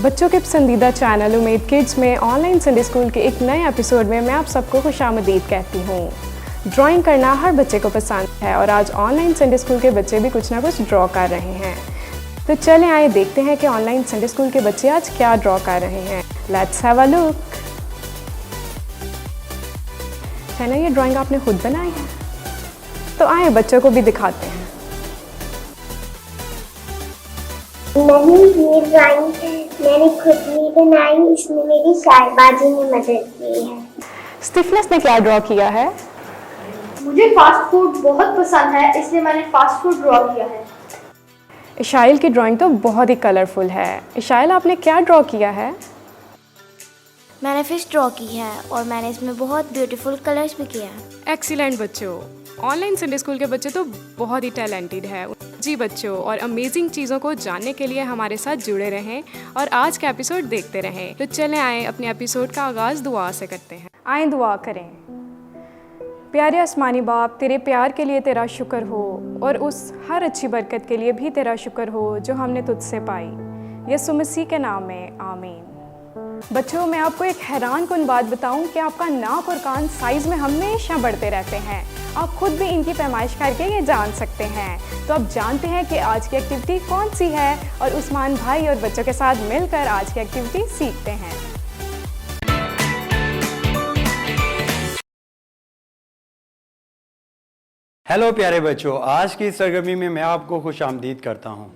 बच्चों के पसंदीदा चैनल उम्मीद किड्स में ऑनलाइन संडे स्कूल के एक नए एपिसोड में मैं आप सबको खुशामदीद कहती हूँ। ड्राइंग करना हर बच्चे को पसंद है और आज ऑनलाइन संडे स्कूल के बच्चे भी कुछ ना कुछ ड्रॉ कर रहे हैं। तो चलें आए देखते हैं कि ऑनलाइन संडे स्कूल के बच्चे आज क्या ड्रॉ कर रहे हैं। Let's have a look. है ना, ये ड्राइंग आपने खुद बनाई है? तो आए बच्चों को भी दिखाते हैं। नहीं, ये ड्राइंग मैंने खुद नहीं बनाई, इसमें मेरी शायबाजी ने मदद की है। स्टिफनेस ने क्या ड्रॉ किया है? मुझे फास्ट फूड बहुत पसंद है, इसलिए मैंने फास्ट फूड ड्रॉ किया है। इशाइल की ड्राइंग तो बहुत ही कलरफुल है। इशाइल, आपने क्या ड्रॉ किया है? मैंने फिश ड्रॉ की है और मैंने इसमें बहुत ब्यूटीफुल कलर्स भी किया है। एक्सीलेंट बच्चों, ऑनलाइन संडे स्कूल के बच्चे तो बहुत ही टैलेंटेड है। जी बच्चों, और अमेजिंग चीज़ों को जानने के लिए हमारे साथ जुड़े रहें और आज का एपिसोड देखते रहें। तो चलें आए अपने एपिसोड का आगाज़ दुआ से करते हैं। आए दुआ करें। प्यारे आसमानी बाप, तेरे प्यार के लिए तेरा शुक्र हो और उस हर अच्छी बरकत के लिए भी तेरा शुक्र हो जो हमने तुझसे पाई। यीशु मसीह के नाम में आमीन। बच्चों, मैं आपको एक हैरानकुन बात बताऊं कि आपका नाक और कान साइज़ में हमेशा बढ़ते रहते हैं। आप खुद भी इनकी पैमाइश करके ये जान सकते हैं। तो अब जानते हैं कि आज की एक्टिविटी कौन सी है और उस्मान भाई और बच्चों के साथ मिलकर आज की एक्टिविटी सीखते हैं। हेलो प्यारे बच्चों, आज की सरगर्मी में मैं आपको खुशामदीद करता हूं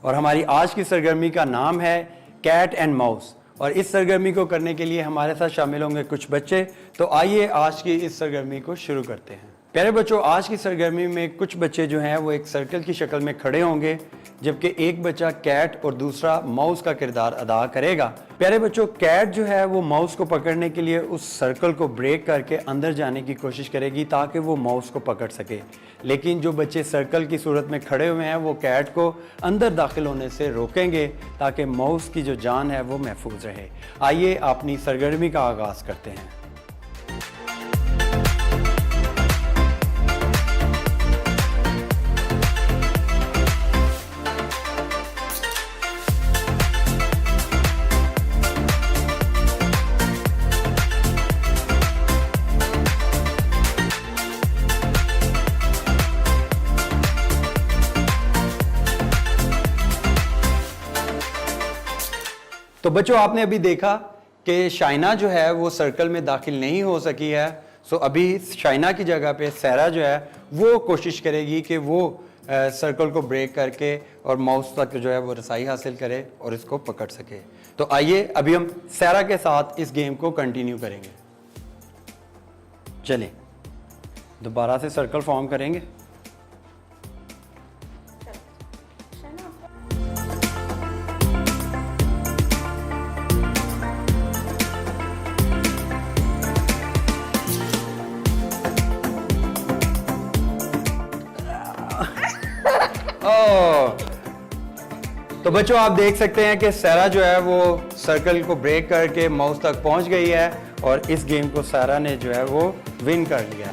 और हमारी आज की सरगर्मी का नाम है कैट एंड माउस। और इस सरगर्मी को करने के लिए हमारे साथ शामिल होंगे कुछ बच्चे। तो आइए आज की इस सरगर्मी को शुरू करते हैं। प्यारे बच्चों, आज की सरगर्मी में कुछ बच्चे जो हैं वो एक सर्कल की शक्ल में खड़े होंगे, जबकि एक बच्चा कैट और दूसरा माउस का किरदार अदा करेगा। प्यारे बच्चों, कैट जो है वो माउस को पकड़ने के लिए उस सर्कल को ब्रेक करके अंदर जाने की कोशिश करेगी ताकि वो माउस को पकड़ सके। लेकिन जो बच्चे सर्कल की सूरत में खड़े हुए हैं वो कैट को अंदर दाखिल होने से रोकेंगे ताकि माउस की जो जान है वो महफूज रहे। आइए अपनी सरगर्मी का आगाज़ करते हैं। तो बच्चों, आपने अभी देखा कि शाइना जो है वो सर्कल में दाखिल नहीं हो सकी है। सो अभी शाइना की जगह पे सहरा जो है वो कोशिश करेगी कि वो सर्कल को ब्रेक करके और माउस तक जो है वो रसाई हासिल करे और इसको पकड़ सके। तो आइए अभी हम सहरा के साथ इस गेम को कंटिन्यू करेंगे। चलिए दोबारा से सर्कल फॉर्म करेंगे। तो बच्चों, आप देख सकते हैं कि सहरा जो है वो सर्कल को ब्रेक करके माउस तक पहुंच गई है और इस गेम को सहरा ने जो है वो विन कर लिया।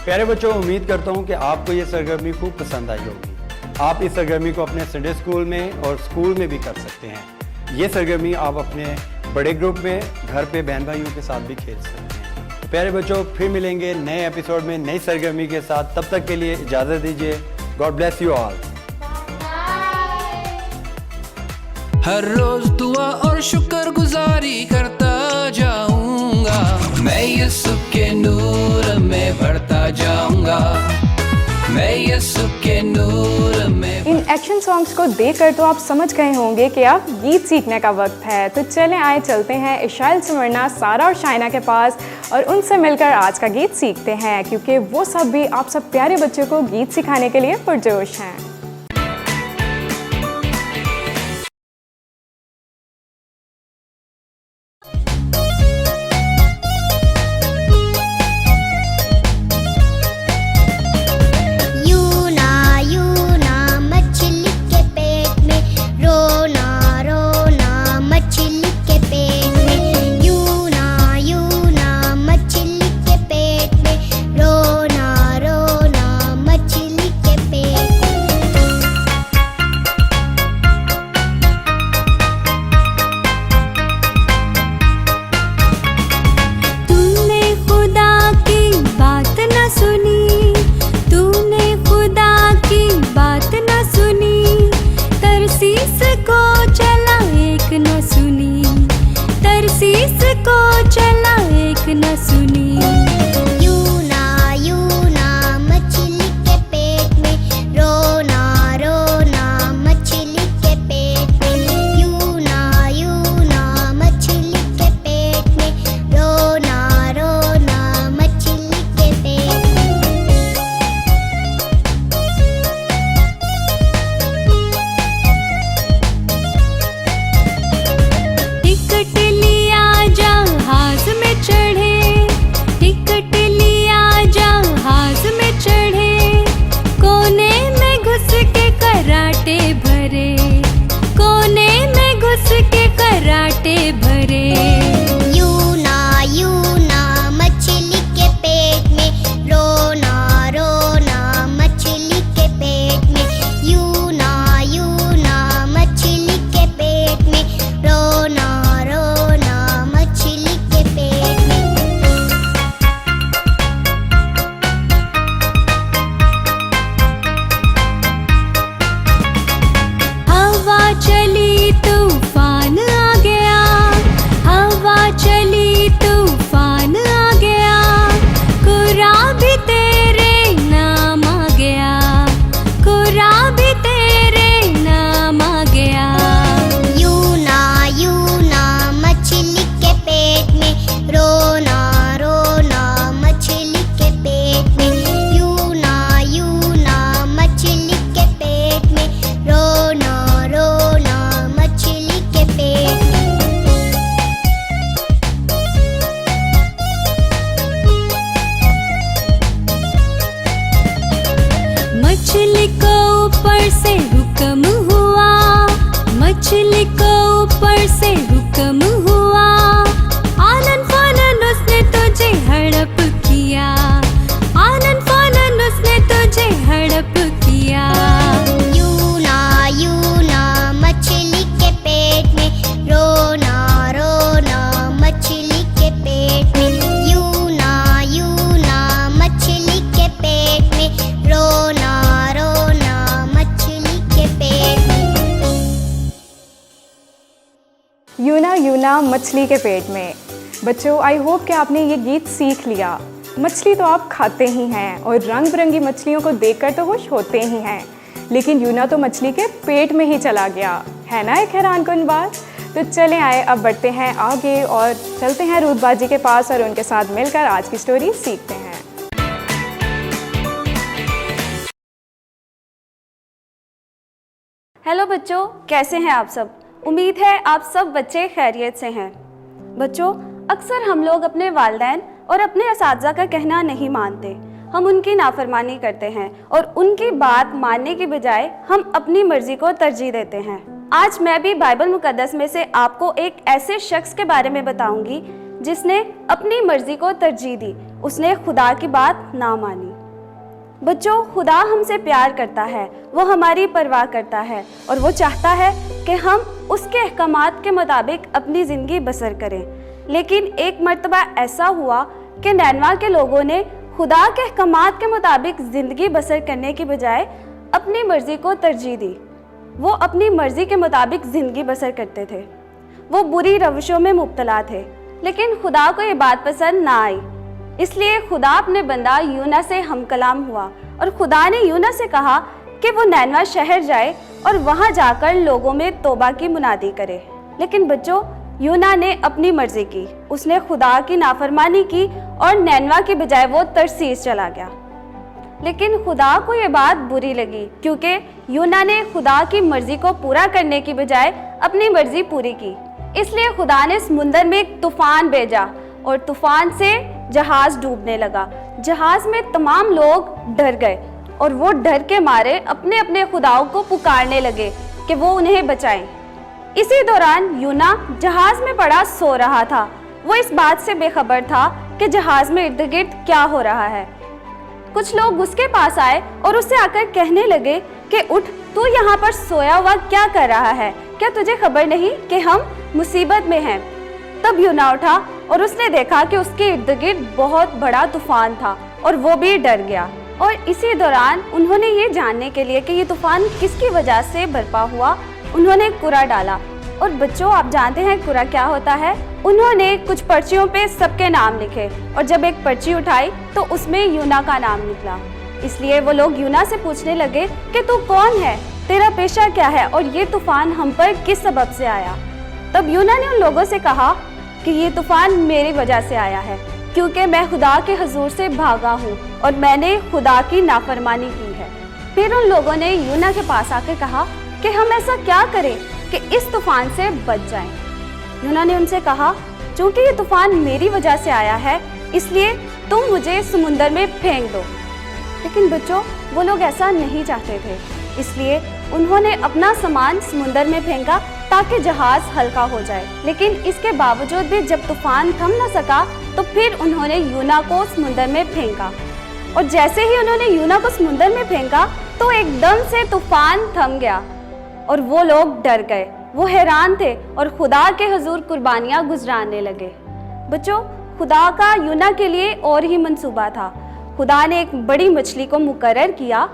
प्यारे बच्चों, उम्मीद करता हूं कि आपको ये सरगर्मी खूब पसंद आई होगी। आप इस सरगर्मी को अपने संडे स्कूल में और स्कूल में भी कर सकते हैं। ये सरगर्मी आप अपने बड़े ग्रुप में घर पे बहन भाइयों के साथ भी खेल सकते हैं। तो प्यारे बच्चों, फिर मिलेंगे नए एपिसोड में नई सरगर्मी के साथ। तब तक के लिए इजाज़त दीजिए। God bless you all. हर रोज दुआ और शुक्रगुजारी करता जाऊंगा, मैं यीशु के नूर में बढ़ता जाऊंगा, मैं यीशु के नूर में। इन एक्शन सॉन्ग्स को देखकर तो आप समझ गए होंगे कि अब गीत सीखने का वक्त है। तो चलें आए चलते हैं इशाइल, सुमरना, सारा और शाइना के पास और उनसे मिलकर आज का गीत सीखते हैं, क्योंकि वो सब भी आप सब प्यारे बच्चों को गीत सिखाने के लिए पुरजोश हैं। किसको चला एक न सुनी। यूना यूना मछली के पेट में, रोना रोना मछली के पेट में। यूना यूना मछली के पेट में, रोना रोना मछली के पेट में। टिकट लिया जहाज में चढ़े, टिकट लिया जहाज में चढ़े, कोने में घुस के कराटे भरे, कोने में घुस के कराटे भरे। यूना यूना मछली के पेट में, रोना रोना मछली के पेट में। यूना यूना मछली के पेट में, रोना रोना मछली के पेट में। हवा चली तूफान आ गया, हवा चली तूफान आ गया, कुरा भी तेरे नाम आ गया, कुरा भी तेरे नाम आ गया। यूना यूना मछली के पेट में, रोना रोना मछली के पेट में। यूना यूना मछली के पेट में, रोना रोना मछली के पेट में। मछली को ऊपर से हुक्म हुआ, मछली को ऊपर से हुक्म हुआ, आनन फानन उसने तुझे हड़प किया, आनन फानन उसने तुझे हड़प किया। यूना यूना मछली के पेट में, रोना रोना मछली के पेट में। यूना यूना मछली के पेट में, रोना रोना मछली के पेट में। यूना यूना मछली के पेट में। बच्चों, आई होप कि आपने ये गीत सीख लिया। मछली तो आप खाते ही हैं और रंग बिरंगी मछलियों को देखकर तो खुश होते ही हैं, लेकिन यूना तो मछली के पेट में ही चला गया, है ना एक हैरानकुन बात। तो चलें आए अब बढ़ते हैं आगे और चलते हैं रूद बाजी के पास और उनके साथ मिलकर आज की स्टोरी सीखते हैं। हेलो बच्चों, कैसे हैं आप सब? उम्मीद है आप सब बच्चे खैरियत से हैं। बच्चों, अक्सर हम लोग अपने वालिदैन और अपने असातिज़ा का कहना नहीं मानते, हम उनकी नाफरमानी करते हैं और उनकी बात मानने की बजाय हम अपनी मर्जी को तरजीह देते हैं। आज मैं भी बाइबल मुकद्दस में से आपको एक ऐसे शख्स के बारे में बताऊंगी जिसने अपनी मर्जी को तरजीह दी, उसने खुदा की बात ना मानी। बच्चों, खुदा हमसे प्यार करता है, वो हमारी परवाह करता है और वो चाहता है कि हम उसके अहकामात के मुताबिक अपनी ज़िंदगी बसर करें। लेकिन एक मर्तबा ऐसा हुआ कि नैनवा के लोगों ने खुदा के अहकामात के मुताबिक ज़िंदगी बसर करने की बजाय अपनी मर्ज़ी को तरजीह दी। वो अपनी मर्ज़ी के मुताबिक ज़िंदगी बसर करते थे, वो बुरी रविशों में मुब्तला थे, लेकिन खुदा को ये बात पसंद ना आई। इसलिए खुदा अपने बंदा यूना से हम कलाम हुआ और खुदा ने यूना से कहा कि वो नैनवा शहर जाए और वहाँ जाकर लोगों में तौबा की मुनादी करे। लेकिन बच्चों, यूना ने अपनी मर्जी की, उसने खुदा की नाफरमानी की और नैनवा की बजाय वो तरसीस चला गया। लेकिन खुदा को ये बात बुरी लगी क्योंकि यूना ने खुदा की मर्जी को पूरा करने की बजाय अपनी मर्जी पूरी की। इसलिए खुदा ने समुंदर में एक तूफान भेजा और तूफान से जहाज डूबने लगा। जहाज में तमाम लोग डर गए और वो डर के मारे अपने अपने खुदाओं को पुकारने लगे कि वो उन्हें बचाएं। इसी दौरान यूना जहाज में पड़ा सो रहा था। वो इस बात से बेखबर था कि जहाज में इर्द गिर्द क्या हो रहा है। कुछ लोग उसके पास आए और उससे आकर कहने लगे कि उठ, तू यहाँ पर सोया हुआ क्या कर रहा है? क्या तुझे खबर नहीं कि हम मुसीबत में हैं? तब यूना उठा और उसने देखा कि उसके इर्द गिर्द बहुत बड़ा तूफान था और वो भी डर गया। और इसी दौरान उन्होंने ये जानने के लिए कि ये तूफान किसकी वजह से बरपा हुआ, उन्होंने कुरा डाला। और बच्चों, आप जानते हैं कुरा क्या होता है? उन्होंने कुछ पर्चियों पे सबके नाम लिखे और जब एक पर्ची उठाई तो उसमें यूना का नाम निकला। इसलिए वो लोग यूना से पूछने लगे कि तू कौन है, तेरा पेशा क्या है और ये तूफान हम पर किस सबब से आया। तब यूना ने उन लोगों से कहा कि ये तूफान मेरी वजह से आया है, क्योंकि मैं खुदा के हुजूर से भागा हूँ और मैंने खुदा की नाफरमानी की है। फिर उन लोगों ने यूना के पास आकर कहा कि हम ऐसा क्या करें कि इस तूफान से बच जाएं। यूना ने उनसे कहा, चूंकि ये तूफान मेरी वजह से आया है इसलिए तुम मुझे समुंदर में फेंक दो। लेकिन बच्चों, वो लोग ऐसा नहीं चाहते थे, इसलिए उन्होंने अपना सामान समुंदर में फेंका ताकि जहाज हल्का हो जाए। लेकिन इसके बावजूद भी जब तूफान थम न सका तो फिर उन्होंने यूना को समुंदर में फेंका और जैसे ही उन्होंने यूना को समुंदर में फेंका तो एकदम से तूफान थम गया और वो लोग डर गए, वो हैरान थे और खुदा के हुजूर कुर्बानियाँ गुजराने लगे। बच्चों, खुदा का यूना के लिए और ही मंसूबा था। खुदा ने एक बड़ी मछली को मुकर्रर किया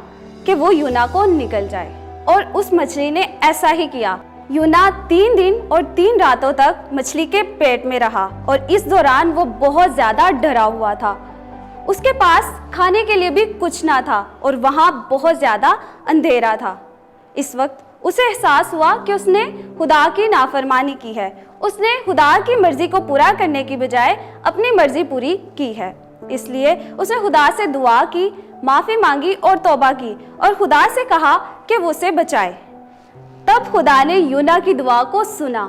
कि वो यूना को निगल जाए और उस मछली ने ऐसा ही किया। यूना 3 दिन और 3 रातों तक मछली के पेट में रहा और इस दौरान वो बहुत ज़्यादा डरा हुआ था। उसके पास खाने के लिए भी कुछ ना था और वहाँ बहुत ज़्यादा अंधेरा था। इस वक्त उसे एहसास हुआ कि उसने खुदा की नाफरमानी की है। उसने खुदा की मर्जी को पूरा करने की बजाय अपनी मर्जी पूरी की है। इसलिए उसने खुदा से दुआ की, माफ़ी मांगी और तौबा की और खुदा से कहा कि वो उसे बचाए। तब खुदा ने यूना की दुआ को सुना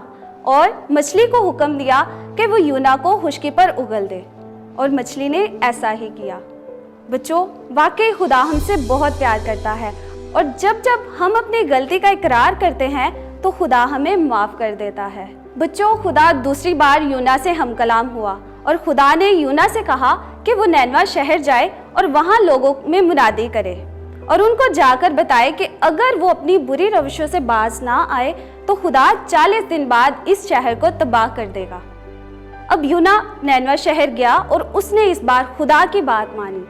और मछली को हुक्म दिया कि वो यूना को खुश्की पर उगल दे और मछली ने ऐसा ही किया। बच्चों, वाकई खुदा हमसे बहुत प्यार करता है और जब जब हम अपनी गलती का इकरार करते हैं तो खुदा हमें माफ़ कर देता है। बच्चों, खुदा दूसरी बार यूना से हमकलाम हुआ और खुदा ने यूना से कहा कि वो नैनवा शहर जाए और वहाँ लोगों में मुनादी करे और उनको जाकर बताए कि अगर वो अपनी बुरी रविशों से बाज ना आए तो खुदा 40 दिन बाद इस शहर को तबाह कर देगा। अब यूना नैनवा शहर गया और उसने इस बार खुदा की बात मानी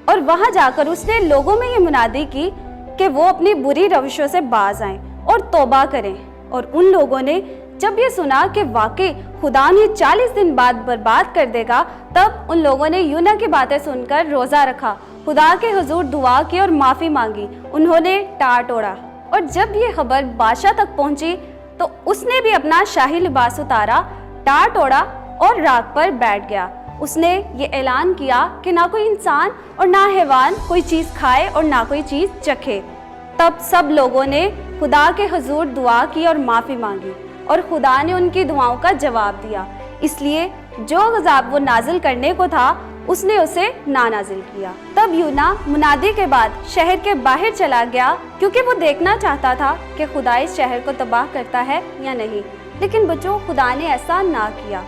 और वहाँ जाकर उसने लोगों में ये मुनादी की कि वो अपनी बुरी रविशों से बाज आएं और तौबा करें। और उन लोगों ने जब ये सुना कि वाकई खुदा उन्हें 40 दिन बाद बर्बाद कर देगा, तब उन लोगों ने यूना की बातें सुनकर रोज़ा रखा, खुदा के हुजूर दुआ की और माफ़ी मांगी। उन्होंने टाट ओढ़ा और जब ये खबर बादशाह तक पहुंची तो उसने भी अपना शाही लिबास उतारा, टाट ओढ़ा और राख पर बैठ गया। उसने ये ऐलान किया कि ना कोई इंसान और ना हैवान कोई चीज़ खाए और ना कोई चीज़ चखे। तब सब लोगों ने खुदा के हुजूर दुआ की और माफ़ी मांगी और खुदा ने उनकी दुआओं का जवाब दिया। इसलिए जो गज़ाब वो नाजिल करने को था उसने उसे ना नाजिल किया। तब यूना मुनादी के बाद शहर के बाहर चला गया क्योंकि वो देखना चाहता था कि खुदा इस शहर को तबाह करता है या नहीं। लेकिन बच्चों, खुदा ने ऐसा ना किया।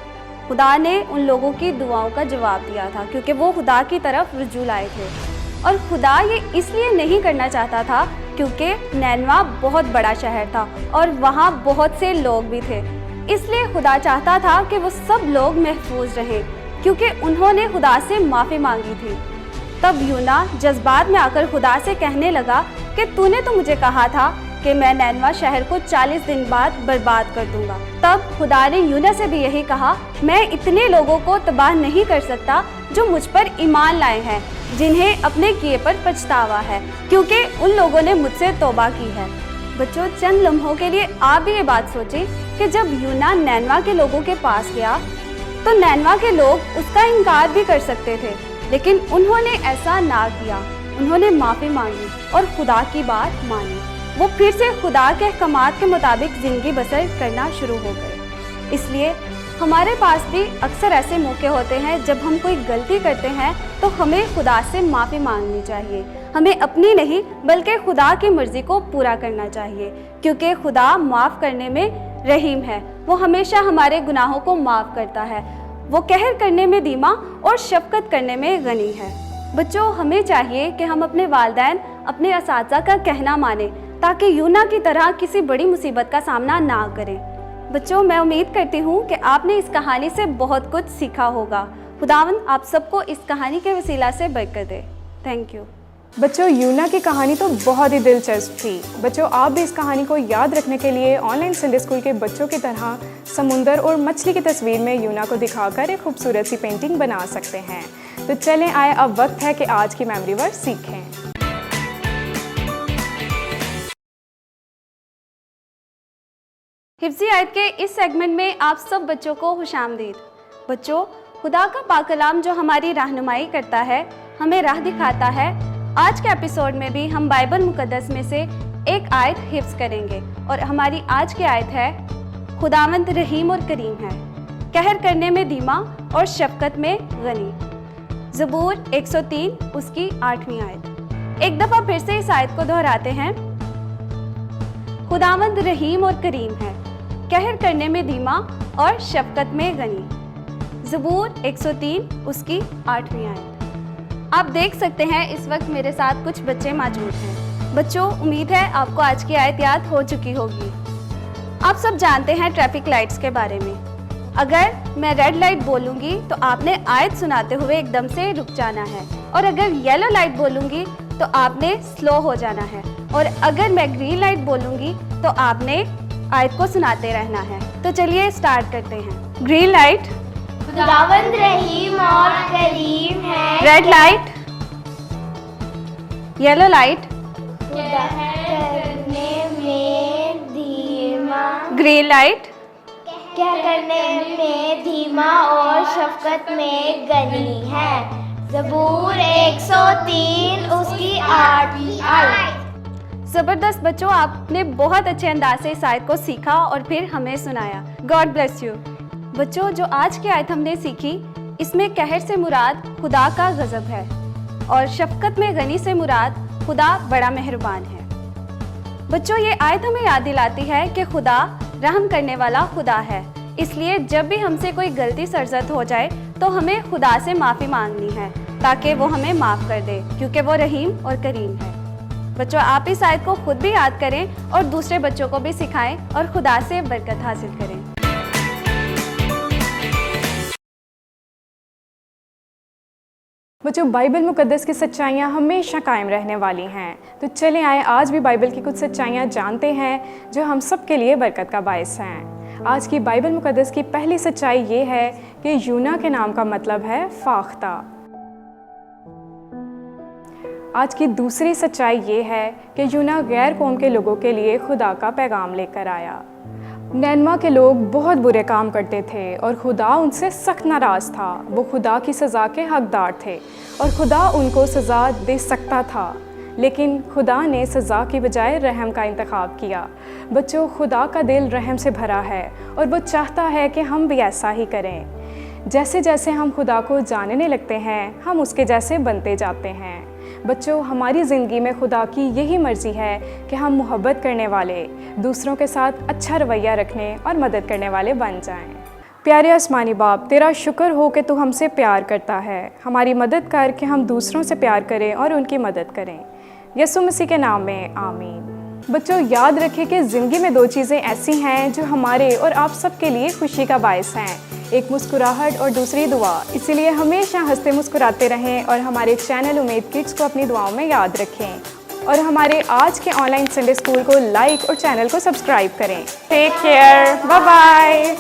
खुदा ने उन लोगों की दुआओं का जवाब दिया था क्योंकि वो खुदा की तरफ रुजू लाए थे और खुदा ये इसलिए नहीं करना चाहता था क्योंकि नैनवा बहुत बड़ा शहर था और वहाँ बहुत से लोग भी थे। इसलिए खुदा चाहता था कि वो सब लोग महफूज रहें क्योंकि उन्होंने खुदा से माफ़ी मांगी थी। तब यूना जज्बात में आकर खुदा से कहने लगा कि तूने तो मुझे कहा था कि मैं नैनवा शहर को 40 दिन बाद बर्बाद कर दूंगा। तब खुदा ने यूना से भी यही कहा, मैं इतने लोगों को तबाह नहीं कर सकता जो मुझ पर ईमान लाए हैं, जिन्हें अपने किए पर पछतावा है, क्योंकि उन लोगों ने मुझसे तौबा की है। बच्चों, चंद लम्हों के लिए आप भी ये बात सोचें कि जब यूना नैनवा के लोगों के पास गया तो नैनवा के लोग उसका इनकार भी कर सकते थे, लेकिन उन्होंने ऐसा ना किया। उन्होंने माफ़ी मांगी और खुदा की बात मानी। वो फिर से खुदा के अहकामात के मुताबिक ज़िंदगी बसर करना शुरू हो गए। इसलिए हमारे पास भी अक्सर ऐसे मौके होते हैं जब हम कोई गलती करते हैं तो हमें खुदा से माफ़ी मांगनी चाहिए। हमें अपनी नहीं बल्कि खुदा की मर्ज़ी को पूरा करना चाहिए, क्योंकि खुदा माफ़ करने में रहीम है। वो हमेशा हमारे गुनाहों को माफ़ करता है। वो कहर करने में धीमा और शफ़क़त करने में गनी है। बच्चों, हमें चाहिए कि हम अपने वालिदैन, अपने असातिज़ा का कहना माने ताकि यूना की तरह किसी बड़ी मुसीबत का सामना ना करें। बच्चों, मैं उम्मीद करती हूँ कि आपने इस कहानी से बहुत कुछ सीखा होगा। खुदावंद आप सबको इस कहानी के वसीला से बरकत दे। Thank you. बच्चों, यूना की कहानी तो बहुत ही दिलचस्प थी। बच्चों, आप भी इस कहानी को याद रखने के लिए ऑनलाइन संडे स्कूल के बच्चों की तरह समुंदर और मछली की तस्वीर में यूना को दिखाकर एक खूबसूरत सी पेंटिंग बना सकते हैं। तो चलें आए, अब वक्त है कि आज की मेमोरी वर्ड सीखें। हिफ्ज़ी आयत के इस सेगमेंट में आप सब बच्चों को खुशामदीद। बच्चों, खुदा का पाकलाम जो हमारी रहनुमाई करता है, हमें राह दिखाता है, आज के एपिसोड में भी हम बाइबल मुकद्दस में से एक आयत हिफ्ज़ करेंगे और हमारी आज की आयत है, खुदावंद रहीम और करीम है, कहर करने में धीमा और शफकत में गनी। ज़बूर 103 उसकी 8वीं आयत। एक दफ़ा फिर से इस आयत को दोहराते हैं। खुदावंद रहीम और करीम है, कहर करने में धीमा और शफकत में गनी। ज़बूर 103 उसकी 8वीं आयत। आप देख सकते हैं इस वक्त मेरे साथ कुछ बच्चे मौजूद हैं। बच्चों, उम्मीद है आपको आज की आयत याद हो चुकी होगी। आप सब जानते हैं ट्रैफिक लाइट्स के बारे में। अगर मैं रेड लाइट बोलूँगी तो आपने आयत सुनाते हुए एकदम से रुक जाना है, और अगर येलो लाइट बोलूँगी तो आपने स्लो हो जाना है, और अगर मैं ग्रीन लाइट बोलूँगी तो आपने आयत को सुनाते रहना है। तो चलिए स्टार्ट करते हैं। ग्रीन लाइट, खुदावंद रहीम और करीम है। रेड लाइट, येलो लाइट, करने में धीमा, ग्रीन लाइट, क्या करने में धीमा और शफकत में गनी है। ज़बूर 103 उसकी 8वीं आयत। ज़बरदस्त बच्चों, आपने बहुत अच्छे अंदाज से इस आयत को सीखा और फिर हमें सुनाया। God bless you. बच्चों, जो आज की आयत हमने सीखी, इसमें कहर से मुराद खुदा का गज़ब है और शफकत में गनी से मुराद खुदा बड़ा मेहरबान है। बच्चों, ये आयत हमें याद दिलाती है कि खुदा रहम करने वाला खुदा है, इसलिए जब भी हमसे कोई गलती सरजद हो जाए तो हमें खुदा से माफ़ी मांगनी है ताकि वो हमें माफ़ कर दे, क्योंकि वो रहीम और करीम है। बच्चों, आप इस आयत को खुद भी याद करें और दूसरे बच्चों को भी सिखाएं और खुदा से बरकत हासिल करें। बच्चों, बाइबल मुकद्दस की सच्चाइयाँ हमेशा कायम रहने वाली हैं। तो चलें आए, आज भी बाइबल की कुछ सच्चाइयाँ जानते हैं जो हम सब के लिए बरकत का बायस हैं। आज की बाइबल मुकद्दस की पहली सच्चाई ये है कि यूना के नाम का मतलब है फाख्ता। आज की दूसरी सच्चाई ये है कि यूना गैर कौम के लोगों के लिए खुदा का पैगाम लेकर आया। नैनवा के लोग बहुत बुरे काम करते थे और खुदा उनसे सख्त नाराज़ था। वो खुदा की सज़ा के हकदार थे और खुदा उनको सज़ा दे सकता था, लेकिन खुदा ने सज़ा की बजाय रहम का इंतखाब किया। बच्चों, खुदा का दिल रहम से भरा है और वो चाहता है कि हम भी ऐसा ही करें। जैसे जैसे हम खुदा को जानने लगते हैं, हम उसके जैसे बनते जाते हैं। बच्चों, हमारी ज़िंदगी में खुदा की यही मर्ज़ी है कि हम मोहब्बत करने वाले, दूसरों के साथ अच्छा रवैया रखने और मदद करने वाले बन जाएं। प्यारे आसमानी बाप, तेरा शुक्र हो कि तू हमसे प्यार करता है। हमारी मदद कर कि हम दूसरों से प्यार करें और उनकी मदद करें। यीशु मसीह के नाम में आमीन। बच्चों, याद रखें कि ज़िंदगी में दो चीज़ें ऐसी हैं जो हमारे और आप सबके लिए खुशी का बायस हैं, एक मुस्कुराहट और दूसरी दुआ। इसीलिए हमेशा हंसते मुस्कुराते रहें और हमारे चैनल उम्मीद किड्स को अपनी दुआओं में याद रखें और हमारे आज के ऑनलाइन संडे स्कूल को लाइक और चैनल को सब्सक्राइब करें। Take care, bye bye.